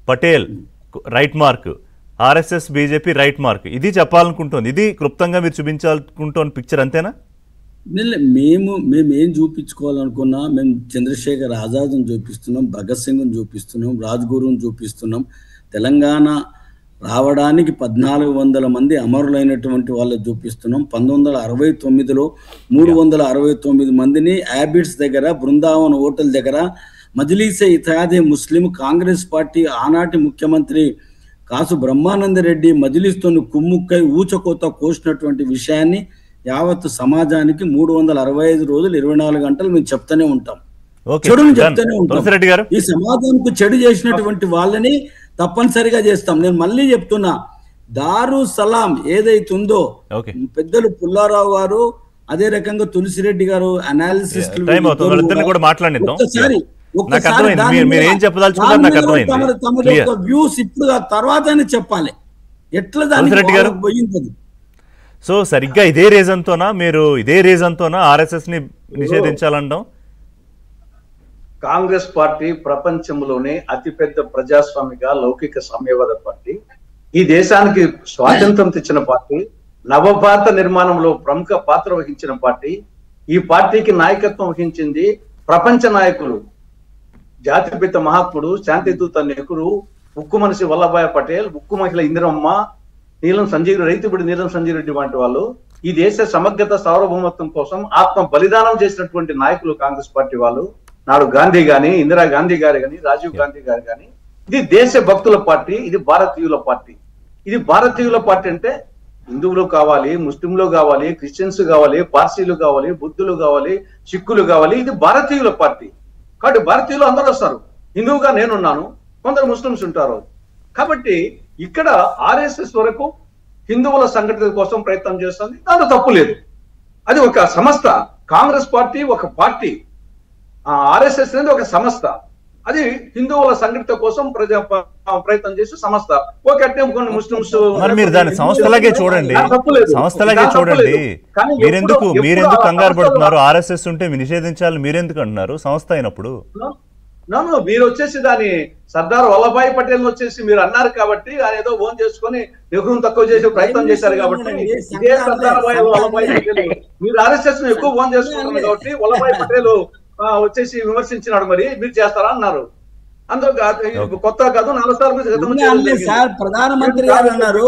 Patel right mark, RSS BJP right mark, ఇది చెప్పాలనుకుంటుంది. ఇది క్లుప్తంగా మీరు చూపించాలనుకుంటున్న పిక్చర్ అంతేనా? మేము ఏం చూపించుకోవాలనుకున్నా, మేము చంద్రశేఖర్ ఆజాద్ని చూపిస్తున్నాం, భగత్ సింగ్ని చూపిస్తున్నాం, రాజ్గురుని చూపిస్తున్నాం. తెలంగాణ రావడానికి 1400 మంది అమరులైనటువంటి వాళ్ళు చూపిస్తున్నాం. 1969లో 369 మందిని హ్యాబిట్స్ దగ్గర, బృందావన్ హోటల్ దగ్గర మజ్లీసే ఇత్తిహాదే ముస్లిం కాంగ్రెస్ పార్టీ ఆనాటి ముఖ్యమంత్రి కాసు బ్రహ్మానందరెడ్డి మజ్లిస్తో కుమ్ముక్కై ఊచకోత కోసినటువంటి విషయాన్ని యావత్ సమాజానికి 365 రోజులు 24 గంటలు మేము చెప్తూనే ఉంటాం, చెడును చెప్తూనే ఉంటాం. ఈ సమాజానికి చెడు చేసినటువంటి వాళ్ళని తప్పనిసరిగా చేస్తాం. నేను మళ్ళీ చెప్తున్నా, దారు సలాం ఏదైతుందో పెద్దలు పుల్లారావు గారు, అదే రకంగా తులసిరెడ్డి గారు అనాలిసిస్ వ్యూస్ ఇప్పుడు తర్వాతనే చెప్పాలి ఎట్లా దాన్ని పోయింది. సో సరిగ్గా ఇదే రీజన్ తోనా ఆర్ఎస్ఎస్ ని నిషేధించాలంటాం? కాంగ్రెస్ పార్టీ ప్రపంచంలోనే అతిపెద్ద ప్రజాస్వామిక లౌకిక సామ్యవాద పార్టీ, ఈ దేశానికి స్వాతంత్రం తెచ్చిన పార్టీ, నవభారత నిర్మాణంలో ప్రముఖ పాత్ర వహించిన పార్టీ. ఈ పార్టీకి నాయకత్వం వహించింది ప్రపంచ నాయకులు, జాతిపిత మహాత్ముడు, శాంతిదూత నెహ్రూ, ఉక్కు మనిషి వల్లభాయ్ పటేల్, ఉక్కు మహిళ ఇందిరమ్మ, రైతుబడి నీలం సంజీవ్ రెడ్డి వంటి వాళ్ళు. ఈ దేశ సమగ్రత సార్వభౌమత్వం కోసం ఆత్మ బలిదానం చేసినటువంటి నాయకులు కాంగ్రెస్ పార్టీ వాళ్ళు. నాడు గాంధీ గాని, ఇందిరా గాంధీ గారు గాని, రాజీవ్ గాంధీ గారు గాని. ఇది దేశ భక్తుల పార్టీ, ఇది భారతీయుల పార్టీ. ఇది భారతీయుల పార్టీ అంటే హిందువులు కావాలి, ముస్లింలు కావాలి, క్రిస్టియన్స్ కావాలి, పార్సీలు కావాలి, బుద్ధులు కావాలి, సిక్కులు కావాలి. ఇది భారతీయుల పార్టీ. కాబట్టి భారతీయులు అందరూ వస్తారు. హిందువుగా నేనున్నాను, కొందరు ముస్లింస్ ఉంటారు. కాబట్టి ఇక్కడ ఆర్ఎస్ఎస్ వరకు హిందువుల సంఘటన కోసం ప్రయత్నం చేస్తుంది, దాంట్లో తప్పు లేదు. అది ఒక సంస్థ. కాంగ్రెస్ పార్టీ ఒక పార్టీ, ఆర్ఎస్ఎస్ అనేది ఒక సంస్థ. అది హిందువుల సంఘటన కోసం ప్రయత్నం చేసే సంస్థ. ఒకటే ముస్లింస్ మీరు దాన్ని సంస్థలాగే చూడండి, సంస్థలాగే చూడండి. మీరెందుకు కంగారు పడుతున్నారు? ఆర్ఎస్ఎస్ ఉంటే నిషేధించాలని మీరెందుకు అంటున్నారు సంస్థ అయినప్పుడు? మీరు వచ్చేసి దాని సర్దార్ వల్లభాయ్ పటేల్ వచ్చేసి మీరు అన్నారు కాబట్టి ఆయన ఏదో ఓన్ చేసుకుని నెహ్రూను తక్కువ చేసే ప్రయత్నం చేశారు కాబట్టి ఇదే సర్దార్ వల్లభాయ్ పటేల్ మీరు ఆర్ఎస్ఎస్ ను ఎక్కువ ఓన్ చేసుకుంటున్నారు కాబట్టి వల్లభాయ్ పటేల్ వచ్చేసి విమర్శించినాడు, మరి మీరు చేస్తారా అన్నారు. అందులో కొత్త కాదు, 4 సార్లు ప్రధానమంత్రి గారు అన్నారు,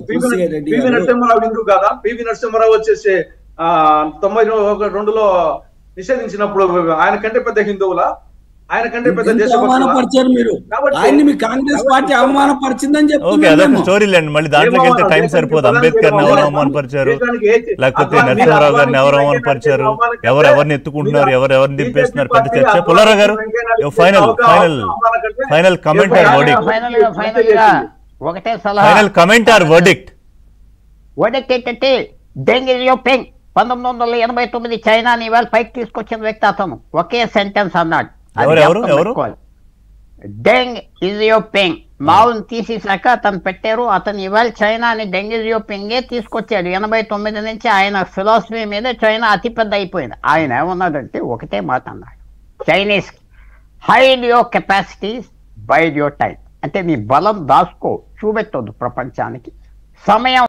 పివి నరసింహారావు హిందూ కాదా? పివి నరసింహారావు వచ్చేసి 92లో నిషేధించినప్పుడు ఆయన కంటే పెద్ద హిందువులా? ఆయన కంటే పెద్ద అవమానపరిచారు మీరు. ఆయన్ని మీ కాంగ్రెస్ పార్టీ అవమానపరిచిందని చెప్పి స్టోరీ లేండి. మళ్ళీ దాంట్లోకి వెళ్తే టైం సరిపోదు. అంబేద్కర్ ని ఎవరు అవమానపరిచారు, లేకపోతే నరసింహారావు గారిని ఎవరు అవమానపరిచారు, ఎవరిని ఎత్తుకుంటున్నారు, ఎవరిని దింపేస్తున్నారు, పెద్ద చర్చ. పుల్లారావు గారు final comment are verdict. Final comment are verdict. Verdict ఏంటంటే డెంగ్ జియాపింగ్ 1989 చైనాని ఇవాళ పైకి తీసుకొచ్చిన వ్యక్తి అతను. ఒకే సెంటెన్స్ అన్నాడు, డెంగ్ జియాపింగ్. మావుని తీసేసాక అతను పెట్టారు. అతను ఇవాళ చైనాని డెంగ్ జియాపింగే తీసుకొచ్చాడు. 89 నుంచి ఆయన ఫిలాసఫీ మీద చైనా అతిపెద్ద అయిపోయింది. ఆయన ఏమన్నాడంటే ఒకటే మాట అన్నాడు, Chinese hide your capacities, bide your time. అంటే నీ బలం దాచుకో, చూపెట్టొద్దు ప్రపంచానికి, సమయం